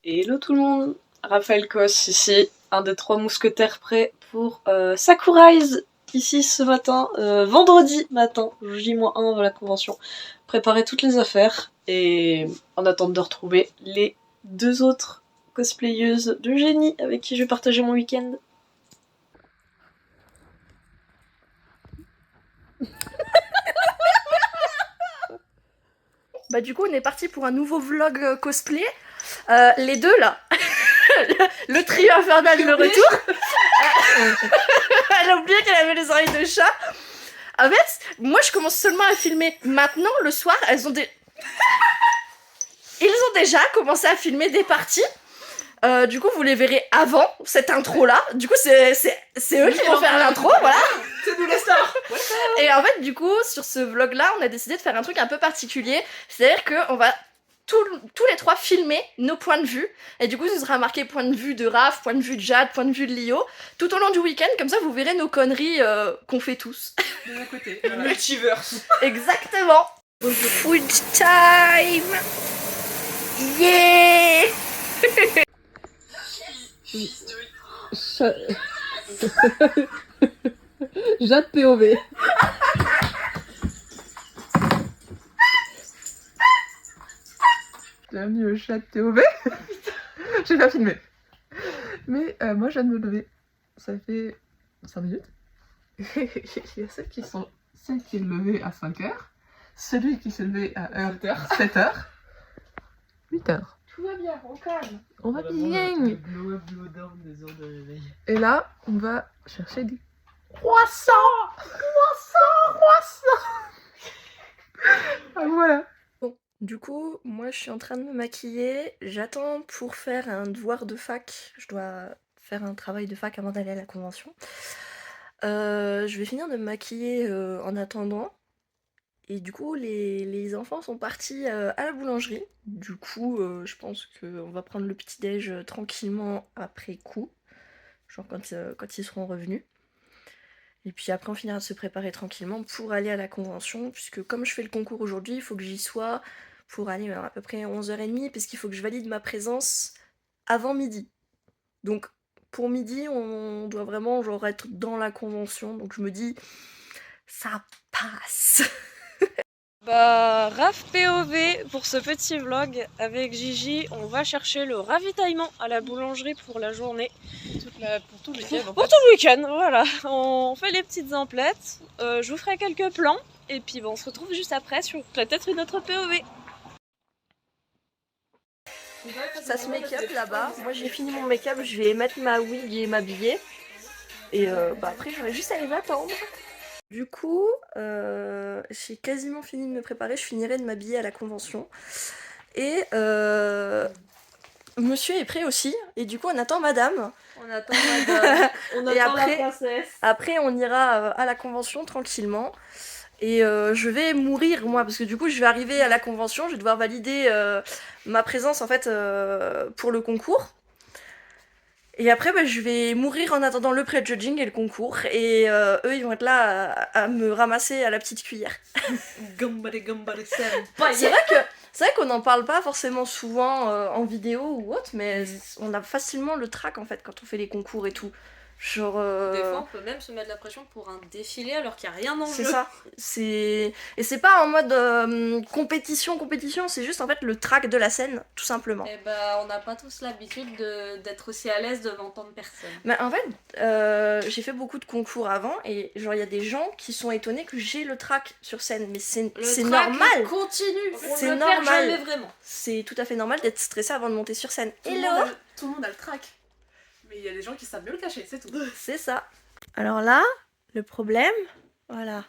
Hello tout le monde, Raphaël Kos ici, un des 3 mousquetaires prêts pour Sakurize ici ce matin, vendredi matin, J-1 avant la convention, préparer toutes les affaires et en attente de retrouver les 2 autres cosplayeuses de génie avec qui je vais partager mon week-end. Bah du coup on est parti pour un nouveau vlog cosplay. Les deux là, le trio infernal de retour. Elle a oublié qu'elle avait les oreilles de chat. En fait, moi je commence seulement à filmer maintenant le soir. Ils ont déjà commencé à filmer des parties. Du coup vous les verrez avant cette intro là. Du coup c'est eux qui vont faire l'intro, voilà. C'est nous les stars. Et en fait du coup sur ce vlog là on a décidé de faire un truc un peu particulier. C'est-à-dire qu'on va tous les 3 filmer nos points de vue. Et du coup ce sera marqué point de vue de Raph, point de vue de Jade, point de vue de Lio. Tout au long du week-end, comme ça vous verrez nos conneries qu'on fait tous. De mon côté, le multiverse. Exactement. Food time. Yeah. Jade POV. Bienvenue au chat POV. J'ai pas filmé. Mais moi je viens de me lever. Ça fait 5 minutes. Il y a celles qui est levée à 5h. Celui qui s'est levé à 7h. 8h. Tout va bien, on calme. On va bien. Et là, on va chercher des croissants. Ah, voilà. Bon, du coup, moi je suis en train de me maquiller. J'attends pour faire un devoir de fac. Je dois faire un travail de fac avant d'aller à la convention. Je vais finir de me maquiller en attendant. Et du coup, les enfants sont partis à la boulangerie. Du coup, je pense qu'on va prendre le petit-déj tranquillement après coup. Genre quand ils seront revenus. Et puis après, on finira de se préparer tranquillement pour aller à la convention. Puisque comme je fais le concours aujourd'hui, il faut que j'y sois pour aller à peu près 11h30. Parce qu'il faut que je valide ma présence avant midi. Donc pour midi, on doit vraiment genre être dans la convention. Donc je me dis, ça passe. Bah, Raph POV pour ce petit vlog avec Gigi. On va chercher le ravitaillement à la boulangerie pour la journée. Pour tout le week-end. Pour tout le week-end, voilà. On fait les petites emplettes. Je vous ferai quelques plans. Et puis bon, on se retrouve juste après sur peut-être une autre POV. Ça se make-up là-bas. Moi j'ai fini mon make-up, je vais mettre ma wig et m'habiller. Et bah après j'aurai juste à les attendre. Du coup, j'ai quasiment fini de me préparer, je finirai de m'habiller à la convention. Et monsieur est prêt aussi, et du coup on attend madame. On attend madame, on Et attend après, la princesse. Après on ira à la convention tranquillement. Et je vais mourir moi, parce que du coup je vais arriver à la convention, je vais devoir valider ma présence en fait pour le concours. Et après, bah, je vais mourir en attendant le pré-judging et le concours. Et eux, ils vont être là à me ramasser à la petite cuillère. C'est vrai qu'on n'en parle pas forcément souvent en vidéo ou autre, mais on a facilement le trac en fait quand on fait les concours et tout. Genre. Des fois, on peut même se mettre la pression pour un défilé alors qu'il n'y a rien en jeu. C'est ça. Et c'est pas en mode compétition, c'est juste en fait le trac de la scène, tout simplement. Et bah, on n'a pas tous l'habitude d'être aussi à l'aise devant tant de personnes. Mais en fait, j'ai fait beaucoup de concours avant et genre il y a des gens qui sont étonnés que j'ai le trac sur scène, mais c'est normal. Continue. C'est on normal. le perd jamais vraiment. C'est tout à fait normal d'être stressé avant de monter sur scène. Tout le monde a le trac. Mais il y a des gens qui savent mieux le cacher, c'est tout. C'est ça. Alors là, le problème, voilà.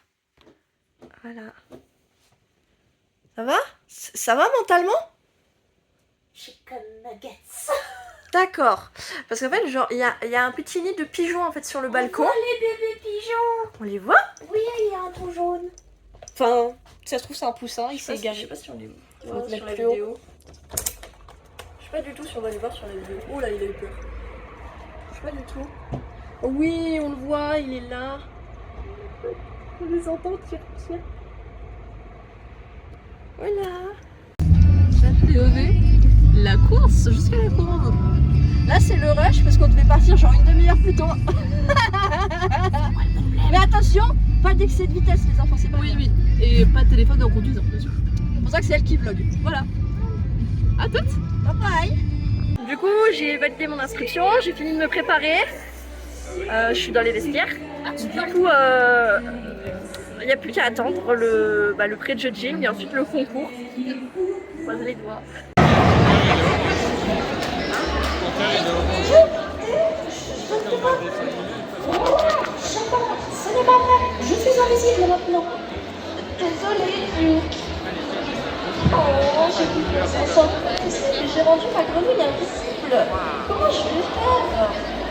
Ça va? Ça va mentalement? Chicken nuggets. D'accord. Parce qu'en fait, genre, il y a un petit nid de pigeons en fait sur le balcon. On voit les bébés pigeons. On les voit? Oui, il y a un tout jaune. Enfin, si ça se trouve, c'est un poussin, il s'est Je égaré. sais pas si on les Faut voit te sur mettre la plus haut. vidéo. Je sais pas du tout si on va les voir sur la vidéo. Oh là, il a eu peur. Je sais pas du tout. Oui, on le voit, il est là. On les entend, tire. Voilà. La course jusqu'à la courbe. Là c'est le rush parce qu'on devait partir genre une demi-heure plus tôt. Mais attention, pas d'excès de vitesse les enfants, c'est pas bien. Oui, et pas de téléphone en conduisant, bien sûr. C'est pour ça que c'est elle qui vlog. Voilà. À toutes. Bye bye. Du coup j'ai validé mon inscription, j'ai fini de me préparer. Je suis dans les vestiaires. Du coup il n'y a plus qu'à attendre le pré-judging et ensuite le concours. Croisez les doigts. Ce n'est pas vrai, je suis invisible maintenant. Désolée. Oh, j'ai rendu ma grenouille invisible. Comment je vais faire?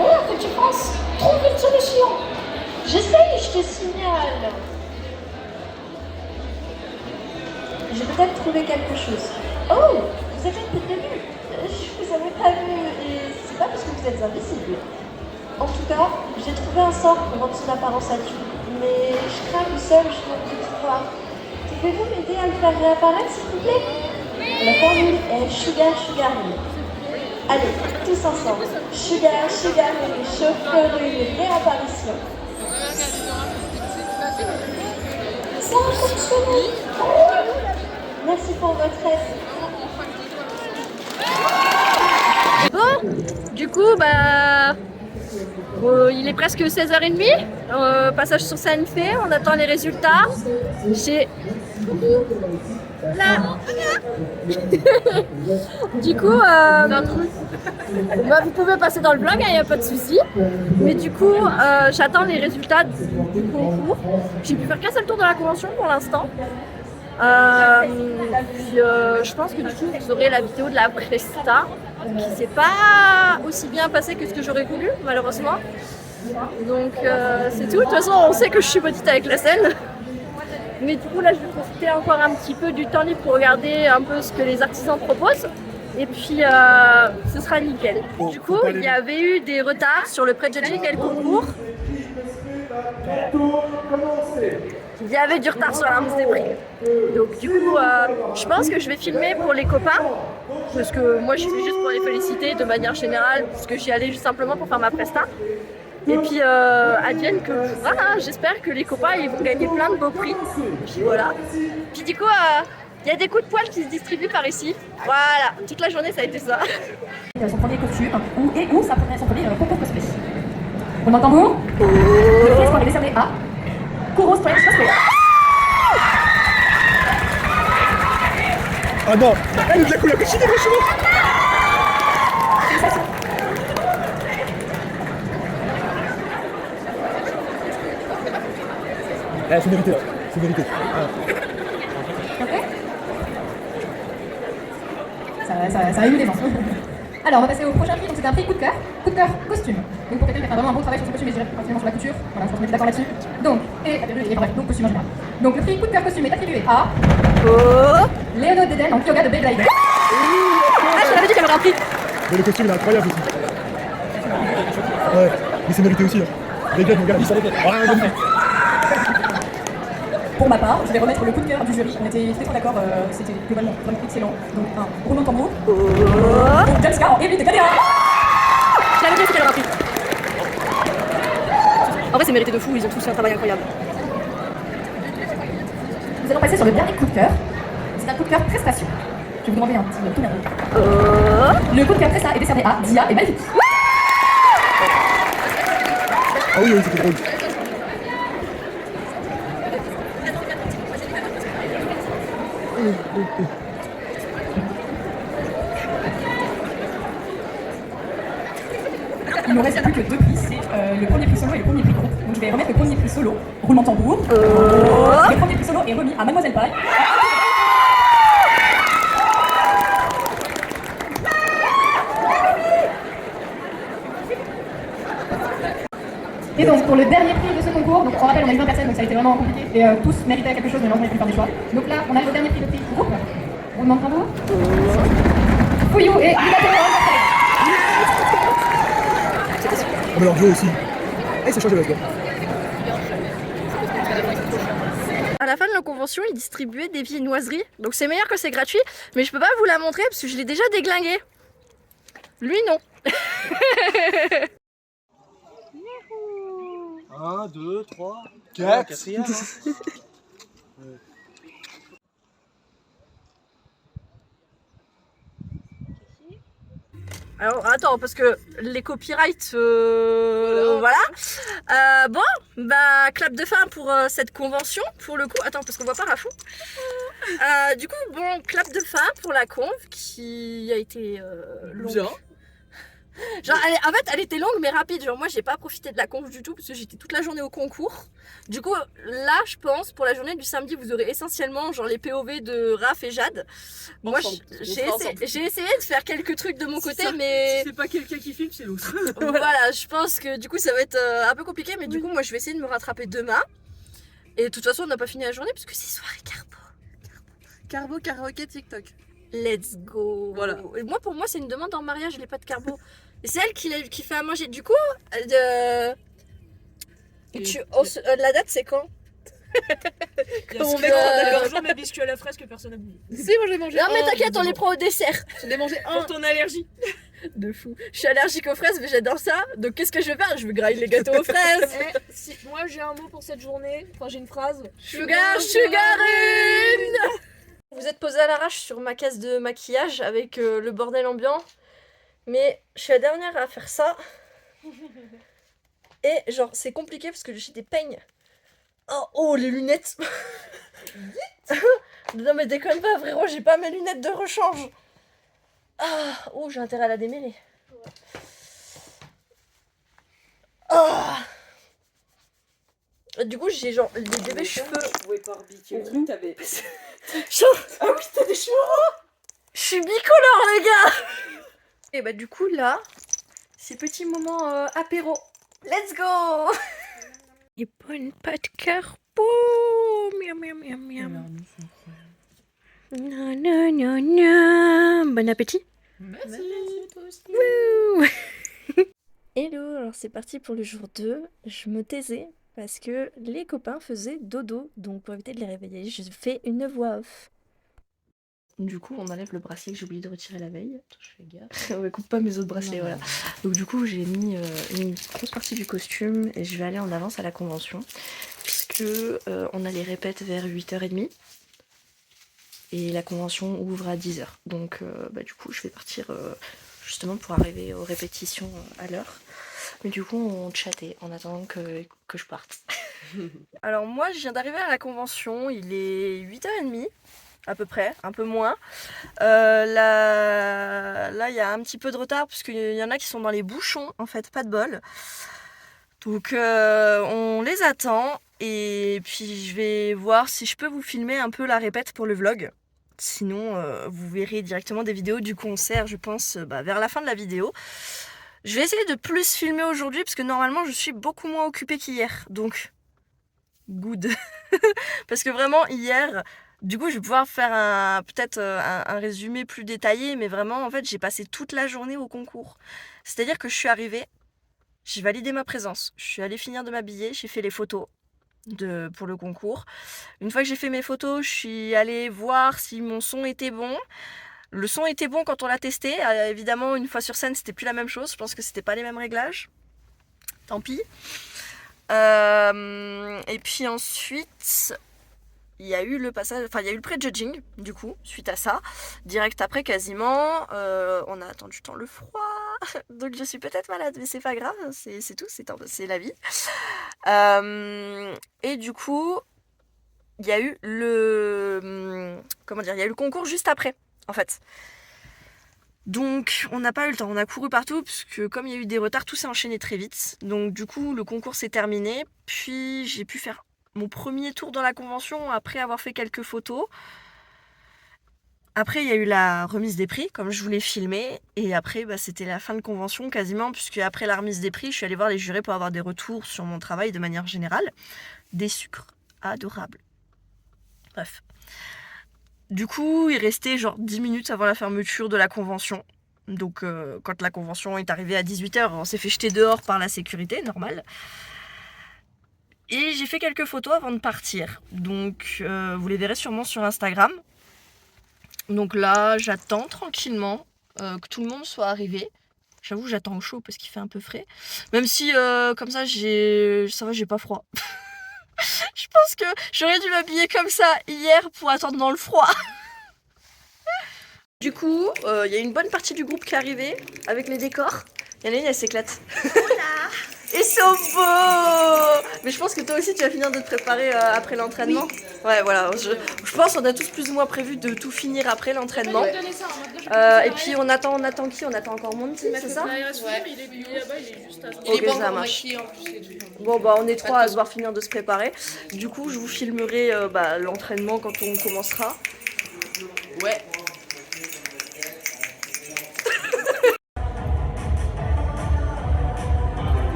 Oh, faut que tu penses. Trouve une solution. J'essaye, je te signale. J'ai peut-être trouvé quelque chose. Oh, vous êtes là depuis le début. Je vous avais pas vu et c'est pas parce que vous êtes invisible. En tout cas, j'ai trouvé un sort pour rendre son apparence adulte, mais je crains que seul je n'ai pas de pouvoir. Pouvez-vous m'aider à le faire réapparaître, s'il vous plaît? La formule est Sugar Ring. Allez, tous ensemble. Sugar Ring, je ferai une réapparition. Ça a fonctionné. Merci pour votre aide. Bon, du coup, il est presque 16h30. Passage sur scène fait, on attend les résultats. J'ai. Là. Du coup, vous pouvez passer dans le vlog, il n'y a pas de souci. Mais du coup, j'attends les résultats du concours. J'ai pu faire qu'un seul tour de la convention pour l'instant. Je pense que du coup vous aurez la vidéo de la presta qui s'est pas aussi bien passée que ce que j'aurais voulu malheureusement. Donc c'est tout. De toute façon on sait que je suis petite avec la scène. Mais du coup là je vais profiter encore un petit peu du temps libre pour regarder un peu ce que les artisans proposent. Et puis ce sera nickel. Du coup il y avait eu des retards sur le pré-judging et le concours. Il y avait du retard sur l'annonce des prix. Donc du coup, je pense que je vais filmer pour les copains. Parce que moi, je suis juste pour les féliciter de manière générale. Parce que j'y allais juste simplement pour faire ma presta. Et puis, advienne que voilà, j'espère que les copains, ils vont gagner plein de beaux prix. Puis voilà. Puis du coup, il y a des coups de poil qui se distribuent par ici. Voilà, toute la journée, ça a été ça. Son premier costume, ou son premier concours cosplay. On entend vous? Le prix est décerné à Kuro Strange Cosplay. Ah non, elle nous a coulé la cochine, franchement. C'est mérité là, c'est mérité. Ça a eu des gens. Alors on va passer au prochain prix, donc c'est un prix coup de cœur costume. Donc pour quelqu'un qui a fait vraiment un bon travail sur son costume et je dirais particulièrement sur la couture, voilà, je pense qu'on est d'accord là-dessus. Donc, et bref, donc costume en général. Donc le prix coup de cœur costume est attribué à Léono Deden en Kyoga de Beyblade. Ah, je t'avais dit qu'elle aurait un prix. Mais le costume il est incroyable aussi. Ouais, mais c'est mérité aussi. Les gars, mon gars, ils sont Pour ma part, je vais remettre le coup de cœur du jury. On était très d'accord, c'était globalement vraiment excellent. Donc un roulement de tambour. Donc Jamska en Evelyne de Kadera. Je l'avais dit aussi qu'elle aurait un prix. En vrai, c'est mérité de fou, ils ont tous fait un travail incroyable. Nous allons passer sur le dernier coup de cœur. C'est un coup de cœur prestation. Je vais vous demander un petit tour. Le coup de cœur prestation est décerné à Dia et Malvik. Ah oui, oui, c'était drôle. Il ne reste plus que deux prix, c'est le premier prix solo et le premier prix groupe. Donc je vais remettre le premier prix solo, roulement de tambour. Le premier prix solo est remis à Mademoiselle Paille. Et donc pour le dernier prix de ce concours, donc on rappelle on a eu 20 personnes donc ça a été vraiment compliqué et tous méritaient quelque chose mais malheureusement ils ont pu faire des choix. Donc là on a le dernier prix, le prix groupe. Roulement de tambour. Fouillou et Ah mais leur duo aussi. Eh, ça change de la la fin de la convention, ils distribuaient des viennoiseries. Donc c'est meilleur que c'est gratuit, mais je peux pas vous la montrer parce que je l'ai déjà déglinguée. Lui, non. 1, 2, 3, 4. Alors attends, parce que les copyrights, voilà. Bon, bah clap de fin pour cette convention, pour le coup. Attends, parce qu'on voit pas Rafou. Du coup, bon, clap de fin pour la conv qui a été longue. Bien. Genre, en fait, elle était longue mais rapide. Genre, moi, j'ai pas profité de la conf du tout parce que j'étais toute la journée au concours. Du coup, là, je pense, pour la journée du samedi, vous aurez essentiellement genre les POV de Raph et Jade. Moi, j'ai essayé de faire quelques trucs de mon côté, mais Si c'est pas quelqu'un qui filme, c'est l'autre. voilà, je pense que du coup, ça va être un peu compliqué. Mais du coup, moi, je vais essayer de me rattraper demain. Et de toute façon, on n'a pas fini la journée puisque c'est soirée carbo. Carbo, karaoké, TikTok. Let's go. Voilà. Et moi, pour moi, c'est une demande en mariage, les pâtes carbo. Et c'est elle qui fait à manger. Du coup, la date, c'est quand? On est d'accord, j'en ai biscuits à la fraise que personne n'a voulu. Si, moi j'ai mangé. Non, mais t'inquiète, on les prend au dessert. J'en ai mangé un. Pour ton allergie. De fou. Je suis allergique aux fraises, mais j'adore ça. Donc, qu'est-ce que je vais faire? Je vais grailler les gâteaux aux fraises. Moi j'ai un mot pour cette journée, enfin j'ai une phrase. Sugarine. Vous êtes posé à l'arrache sur ma case de maquillage avec le bordel ambiant. Mais je suis la dernière à faire ça. Et genre, c'est compliqué parce que j'ai des peignes. Oh, les lunettes. Non mais déconne pas, frérot, j'ai pas mes lunettes de rechange. Oh, j'ai intérêt à la démêler. Du coup, j'ai genre des bébés cheveux. Je pouvais pas rebiquer le truc, t'avais. Ah oui, t'as des cheveux roux. Je suis bicolore, les gars. Et bah du coup, là, c'est petit moment apéro. Let's go. Et bonne pâte carbo. Miam, miam, miam, miam. Non, non, non, non. Bon appétit. Merci, toi aussi. Wouh. Hello, alors c'est parti pour le jour 2. Je me taisais parce que les copains faisaient dodo. Donc pour éviter de les réveiller, je fais une voix off. Du coup, on enlève le bracelet que j'ai oublié de retirer la veille. Attends, je fais gaffe. Ouais, coupe pas mes autres bracelets, voilà. Donc du coup, j'ai mis une grosse partie du costume et je vais aller en avance à la convention. Puisque on a les répètes vers 8h30. Et la convention ouvre à 10h. Donc du coup, je vais partir justement pour arriver aux répétitions à l'heure. Mais du coup, on chattait en attendant que je parte. Alors moi, je viens d'arriver à la convention. Il est 8h30. À peu près, un peu moins. Là, il y a un petit peu de retard parce qu'il y en a qui sont dans les bouchons, en fait, pas de bol. Donc, on les attend et puis je vais voir si je peux vous filmer un peu la répète pour le vlog. Sinon, vous verrez directement des vidéos du concert, je pense, vers la fin de la vidéo. Je vais essayer de plus filmer aujourd'hui parce que normalement, je suis beaucoup moins occupée qu'hier. Donc, good. Parce que vraiment, hier... Du coup, je vais pouvoir faire peut-être un résumé plus détaillé, mais vraiment, en fait, j'ai passé toute la journée au concours. C'est-à-dire que je suis arrivée, j'ai validé ma présence, je suis allée finir de m'habiller, j'ai fait les photos pour le concours. Une fois que j'ai fait mes photos, je suis allée voir si mon son était bon. Le son était bon quand on l'a testé. Évidemment, une fois sur scène, c'était plus la même chose. Je pense que c'était pas les mêmes réglages. Tant pis. Et puis ensuite... Il y a eu le passage, enfin il y a eu le pré-judging du coup, suite à ça. Direct après quasiment, on a attendu tant le froid. Donc je suis peut-être malade, mais c'est pas grave, c'est tout, c'est la vie. Et du coup, il y a eu le concours juste après, en fait. Donc on n'a pas eu le temps, on a couru partout parce que comme il y a eu des retards, tout s'est enchaîné très vite. Donc du coup le concours s'est terminé, puis j'ai pu faire mon premier tour dans la convention après avoir fait quelques photos. Après, il y a eu la remise des prix, comme je vous l'ai filmé. Et après, c'était la fin de convention quasiment, puisque après la remise des prix, je suis allée voir les jurés pour avoir des retours sur mon travail de manière générale. Des sucres adorables. Bref. Du coup, il restait genre 10 minutes avant la fermeture de la convention. Donc, quand la convention est arrivée à 18h, on s'est fait jeter dehors par la sécurité, normal. Et j'ai fait quelques photos avant de partir. Donc vous les verrez sûrement sur Instagram. Donc là, j'attends tranquillement que tout le monde soit arrivé. J'avoue, j'attends au chaud parce qu'il fait un peu frais. Même si comme ça, ça va, j'ai pas froid. Je pense que j'aurais dû m'habiller comme ça hier pour attendre dans le froid. Du coup, il y a une bonne partie du groupe qui est arrivée avec les décors. Il y en a une, elle s'éclate. Ils sont beaux! Mais je pense que toi aussi tu vas finir de te préparer après l'entraînement. Oui. Ouais, voilà. Je pense qu'on a tous plus ou moins prévu de tout finir après l'entraînement. Et puis on attend qui? On attend encore Monty, c'est ça? Ouais, il est là-bas, il est juste à... Ok, ça marche. Bon bah on est trois à devoir finir de se préparer. Du coup je vous filmerai l'entraînement quand on commencera. Ouais.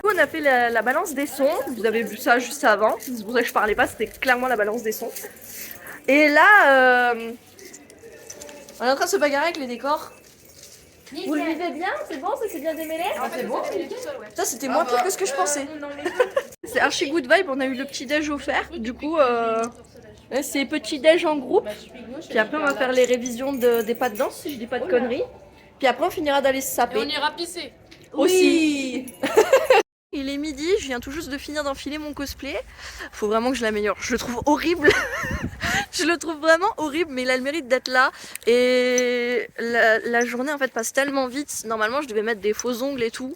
On a fait la balance des sons, vous avez vu ça juste avant, c'est pour ça que je parlais pas, c'était clairement la balance des sons. Et là, on est en train de se bagarrer avec les décors. Vous le vivez bien? C'est bon? Ça s'est bien démêlé? Ah, c'est bon? Ça c'était moins pire que ce que je pensais. C'est archi good vibe, on a eu le petit déj offert, du coup c'est petit déj en groupe. Puis après on va faire les révisions des pas de danse, si je dis pas de conneries. Puis après on finira d'aller se saper. Et on ira pisser. Aussi. Il est midi, je viens tout juste de finir d'enfiler mon cosplay. Faut vraiment que je l'améliore. Je le trouve horrible. Je le trouve vraiment horrible, mais il a le mérite d'être là. Et la journée en fait passe tellement vite. Normalement, je devais mettre des faux ongles et tout,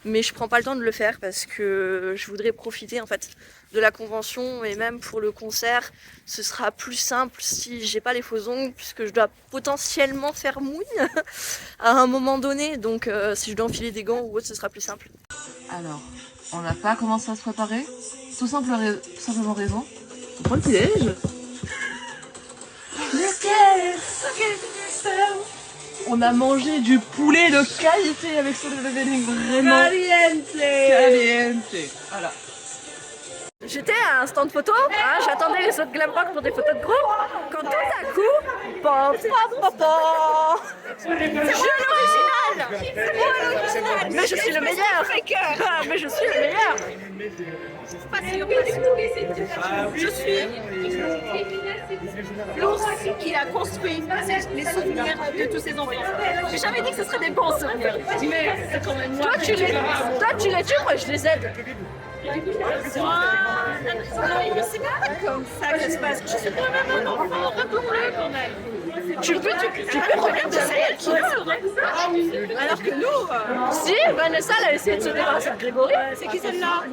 mais je prends pas le temps de le faire parce que je voudrais profiter en fait de la convention et même pour le concert, ce sera plus simple si j'ai pas les faux ongles puisque je dois potentiellement faire mouille à un moment donné. Donc si je dois enfiler des gants ou autre, ce sera plus simple. Alors, on n'a pas commencé à se préparer. Tout simplement raison. On prend le petit déj. On a mangé du poulet de qualité avec ce leveling vraiment caliente. Voilà. J'étais à un stand photo, hein, j'attendais les autres glam rock pour des photos de groupe, quand tout à coup, je suis l'original. Mais je suis le meilleur. Mais je suis le meilleur. Je suis l'ours qui a construit les souvenirs de tous ses enfants. J'ai jamais dit que ce serait des bons souvenirs, mais c'est quand même moi. Toi tu les tues, moi je les aide. C'est pas comme ça que ça se passe. Je suis quand même un enfant retourné quand même. Tu peux regarder celle qui alors que nous, si Vanessa elle a essayé de se débarrasser de Grégory. C'est qui celle-là?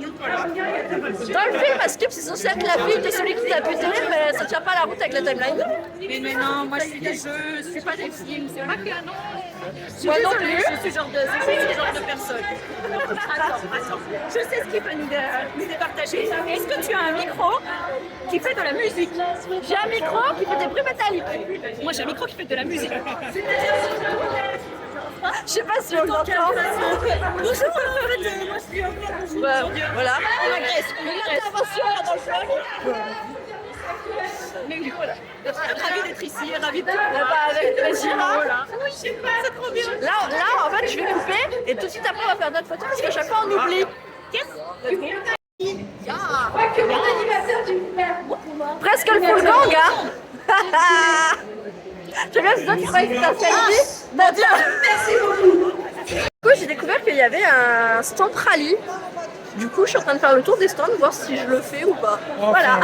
Dans le film, Skip c'est censé être la fille de celui qui t'a buté, mais ça tient pas la route avec la timeline. Mais non, moi je suis des jeux, je suis pas des films, c'est pas canon. Moi non plus. Je suis ce genre de personne. Attends. Je sais ce qui peut nous départager. Est-ce que tu as un micro qui fait de la musique? J'ai un micro qui fait des bruits métalliques. Moi j'ai un micro qui fait de la musique. Je sais pas si on l'entend. Bonjour, moi je suis voilà. L'intervention là dans le vlog. Mais voilà. Ravi d'être ici, ravi de te voir. Avec plaisir. Voilà. Oui, je sais pas, c'est trop bien. Là, en fait, je vais couper et tout de suite après, on va faire notre photo parce qu'à chaque fois, on oublie. Presque le full gang, hein. Je laisse d'autres fois que ta selfie. Mon Dieu. Merci beaucoup. Du coup, j'ai découvert qu'il y avait un stand rallye. Du coup, je suis en train de faire le tour des stands, voir si je le fais ou pas. Voilà.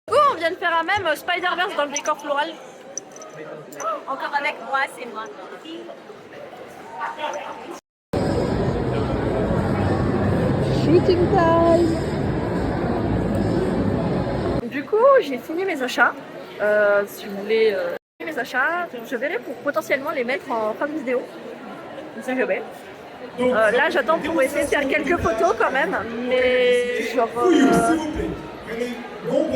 Du coup, on vient de faire un même Spider-Verse dans le décor floral. Encore avec moi, c'est moi. Shooting time. Du coup, j'ai fini mes achats. Si vous voulez mes achats, je verrai pour potentiellement les mettre en fin de vidéo. On sait jamais. Là, j'attends pour essayer de faire quelques photos quand même, mais genre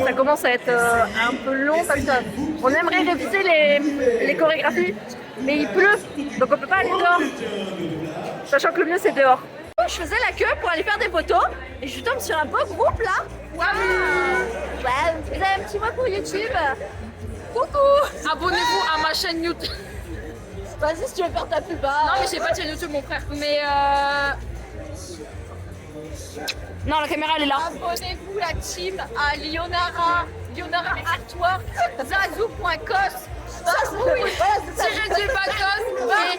ça commence à être un peu long parce qu'on aimerait réviser les chorégraphies, mais il pleut, donc on peut pas aller dehors. Sachant que le mieux c'est dehors. Je faisais la queue pour aller faire des photos et je tombe sur un beau groupe là. Waouh! Ouais, vous avez un petit mot pour YouTube? Coucou! Abonnez-vous à ma chaîne YouTube. Vas-y si tu veux faire ta pub. Non mais j'ai pas de chaîne YouTube mon frère. Mais non la caméra elle est là. Abonnez-vous la team à Lionara Artwork, Zazou.cos. Si je dis pas cause, c'est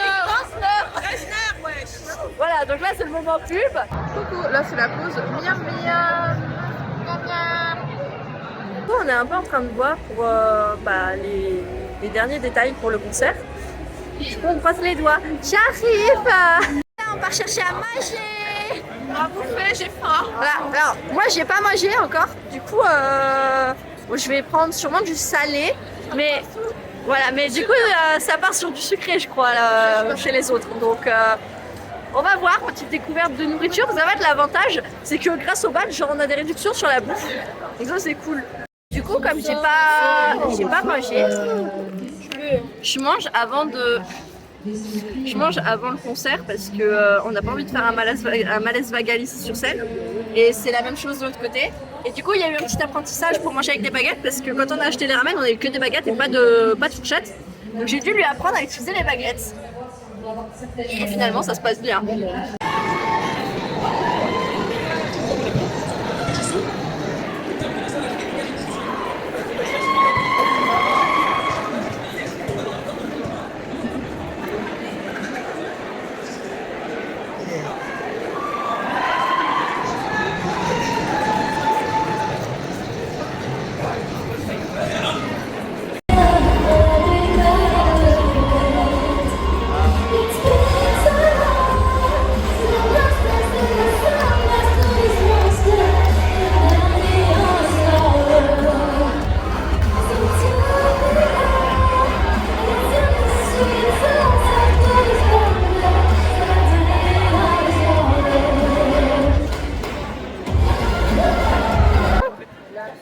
Gransner, wesh. Voilà, donc là c'est le moment pub. Coucou, là c'est la pause miam miam. On est un peu en train de voir pour les derniers détails pour le concert. On croise les doigts. J'arrive. Là, on part chercher à manger. À bouffer, j'ai faim. Voilà, alors moi j'ai pas mangé encore. Du coup, je vais prendre sûrement du salé. Mais voilà, mais du coup ça part sur du sucré je crois là, chez les autres. Donc on va voir, petite découverte de nourriture. Ça va être l'avantage, c'est que grâce au badge, genre, on a des réductions sur la bouffe. Donc ça c'est cool. Du coup, comme j'ai pas mangé, je mange avant le concert parce que on n'a pas envie de faire un malaise vagal ici sur scène. Et c'est la même chose de l'autre côté. Et du coup, il y a eu un petit apprentissage pour manger avec des baguettes parce que quand on a acheté les ramen, on avait que des baguettes et pas de fourchette. Donc j'ai dû lui apprendre à utiliser les baguettes. Et finalement, ça se passe bien.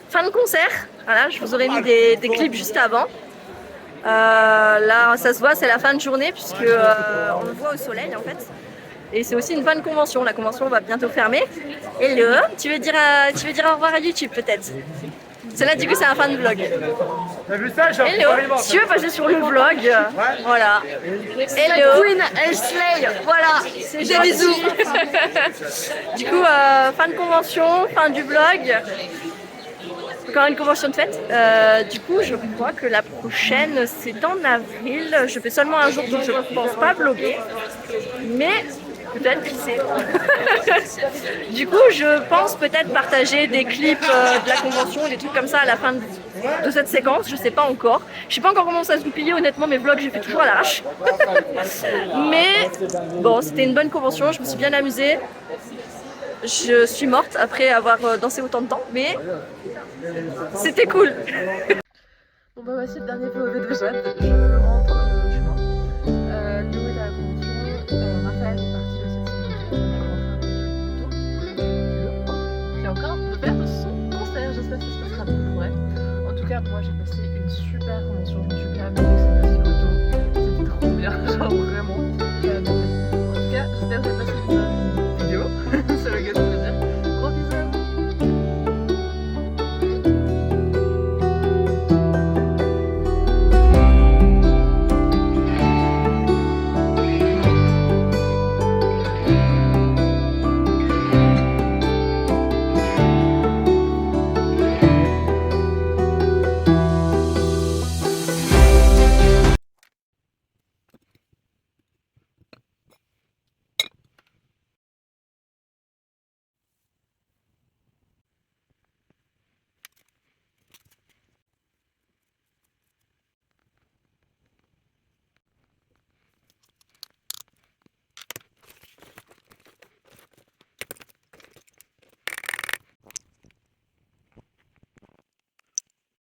Fin de concert, voilà, je vous aurais mis des clips juste avant. Là, ça se voit, c'est la fin de journée puisque on le voit au soleil en fait. Et c'est aussi une fin de convention. La convention va bientôt fermer. Hello, tu veux dire au revoir à YouTube peut-être? Celle-là, du coup, c'est la fin de vlog. T'as vu ça? Hello, si tu veux passer sur le vlog, voilà. Hello, Queen, elle slay. voilà, c'est des bisous. Du coup, fin de convention, fin du vlog. Encore une convention de fête. Du coup, je crois que la prochaine, c'est en avril. Je fais seulement un jour, donc je ne pense pas vlogger. Mais peut-être qui sait. Du coup, je pense peut-être partager des clips de la convention, des trucs comme ça à la fin de cette séquence. Je sais pas encore. Je sais pas encore comment ça se goupiller. Honnêtement, mes vlogs, j'ai fait toujours à l'arrache. Mais bon, c'était une bonne convention. Je me suis bien amusée. Je suis morte après avoir dansé autant de temps, mais c'était cool. Bon bah voici le dernier POV de Jade. Je rentre chemin. Léo est à la convention. Raphaël est parti aussi. Qui est en train de faire son concert. J'espère que ça se passera bien pour elle. En tout cas, moi j'ai passé